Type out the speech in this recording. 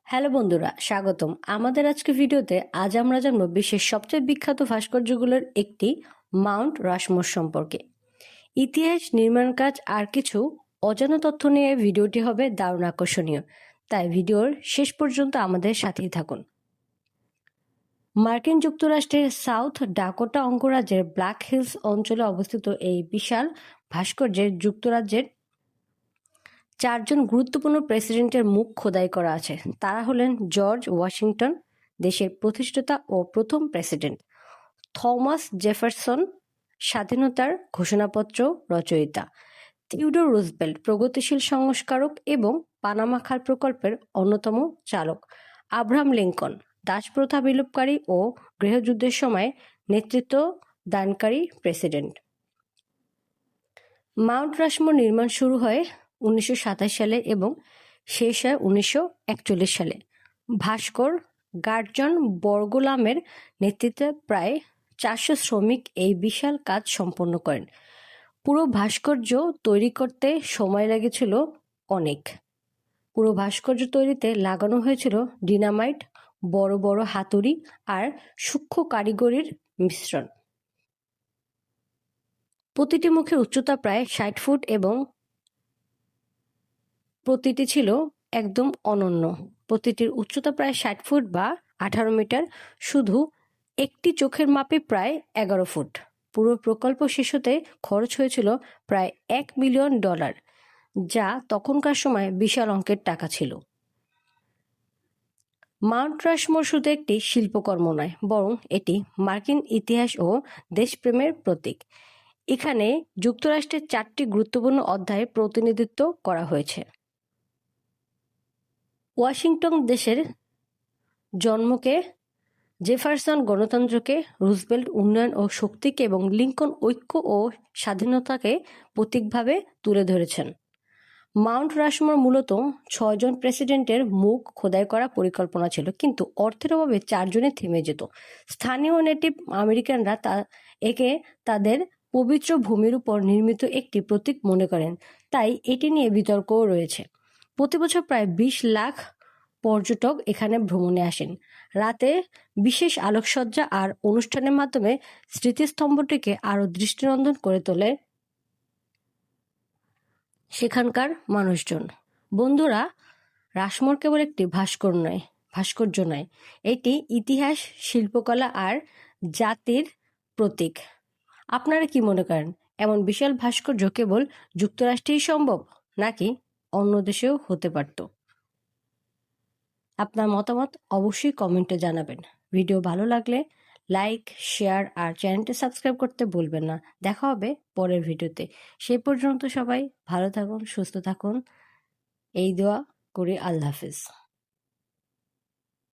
Hello বন্ধুরা, স্বাগতম আমাদের আজকে ভিডিওতে। আজ আমরা জানবো বিশ্বের সবচেয়ে বিখ্যাত ভাস্কর্যগুলোর একটি মাউন্ট রাশমোর সম্পর্কে। ইতিহাস, নির্মাণ কাজ আর কিছু অজানা তথ্য নিয়ে ভিডিওটি হবে দারুণ আকর্ষণীয়, তাই ভিডিওর শেষ পর্যন্ত আমাদের সাথেই থাকুন। মার্কিন যুক্তরাষ্ট্রের সাউথ ডাকোটা অঙ্গরাজ্যের ব্ল্যাক হিলস অঞ্চলে অবস্থিত এই বিশাল ভাস্কর্যের যুক্তরাজ্যের চারজন গুরুত্বপূর্ণ প্রেসিডেন্টের মুখ খোদাই করা আছে। তারা হলেন জর্জ ওয়াশিংটন, দেশের প্রতিষ্ঠাতা ও প্রথম প্রেসিডেন্ট; থমাস জেফারসন, স্বাধীনতার ঘোষণাপত্র রচয়িতা; থিওডোর রুজভেল্ট, প্রগতিশীল সংস্কারক এবং পানামা খাল প্রকল্পের অন্যতম চালক; আব্রাহাম লিঙ্কন, দাসপ্রথা বিলোপকারী ও গৃহযুদ্ধের সময় নেতৃত্ব দানকারী প্রেসিডেন্ট। মাউন্ট রাশমোর নির্মাণ শুরু হয় 1927 সালে এবং শেষ হয় 1941 সালে। ভাস্কর গার্জন বর্গোলামের নেতৃত্বে প্রায় 400 শ্রমিক এই বিশাল কাজ সম্পন্ন করেন। পুরো ভাস্কর্য তৈরি করতে সময় লেগেছিল অনেক। পুরো ভাস্কর্য তৈরিতে লাগানো হয়েছিল ডিনামাইট, বড় বড় হাতুড়ি আর সূক্ষ্ম কারিগরির মিশ্রণ। প্রতিটি মুখের উচ্চতা প্রায় 60 ফুট এবং প্রতিটি ছিল একদম অনন্য। প্রতিটির উচ্চতা প্রায় 60 ফুট বা 18 মিটার, শুধু একটি চোখের মাপে প্রায় 11 ফুট। পুরো প্রকল্প শেষ হতে খরচ হয়েছিল প্রায় $1 মিলিয়ন, যা তখনকার সময় বিশাল অঙ্কের টাকা ছিল। মাউন্ট রাশমোর শুধু একটি শিল্পকর্ম নয়, বরং এটি মার্কিন ইতিহাস ও দেশপ্রেমের প্রতীক। এখানে যুক্তরাষ্ট্রের 4টি গুরুত্বপূর্ণ অধ্যায়ের প্রতিনিধিত্ব করা হয়েছে: ওয়াশিংটন দেশের জন্মকে, জেফারসন গণতন্ত্রকে, রুজভেল্ট উন্নয়ন ও শক্তিকে এবং লিঙ্কন ঐক্য ও স্বাধীনতাকে প্রতীকভাবে তুলে ধরেছেন। মাউন্ট রাশমোর মূলত 6 জন প্রেসিডেন্টের মুখ খোদাই করা পরিকল্পনা ছিল, কিন্তু অর্থের অভাবে 4 জনে থেমে যেত। স্থানীয় নেটিভ আমেরিকানরা একে তাদের পবিত্র ভূমির উপর নির্মিত একটি প্রতীক মনে করেন, তাই এটি নিয়ে বিতর্কও রয়েছে। প্রতি বছর প্রায় 20 লাখ পর্যটক এখানে ভ্রমণে আসেন। রাতে বিশেষ আলোকসজ্জা আর অনুষ্ঠানের মাধ্যমে স্মৃতিস্তম্ভটিকে আরও দৃষ্টিনন্দন করে তোলে সেখানকার মানুষজন। বন্ধুরা, রাশমোর কেবল একটি ভাস্কর্য নয়, এটি ইতিহাস, শিল্পকলা আর জাতির প্রতীক। আপনারা কি মনে করেন, এমন বিশাল ভাস্কর্য কেবল যুক্তরাষ্ট্রেই সম্ভব, নাকি অন্য দেশেও হতে পারত? আপনার মতামত অবশ্যই কমেন্টে জানাবেন। ভিডিও ভালো লাগলে লাইক, শেয়ার আর চ্যানেলটি সাবস্ক্রাইব করতে ভুলবেন না। দেখা হবে পরের ভিডিওতে। সেই পর্যন্ত সবাই ভালো থাকুন, সুস্থ থাকুন, এই দোয়া করি। আল্লাহ হাফিজ।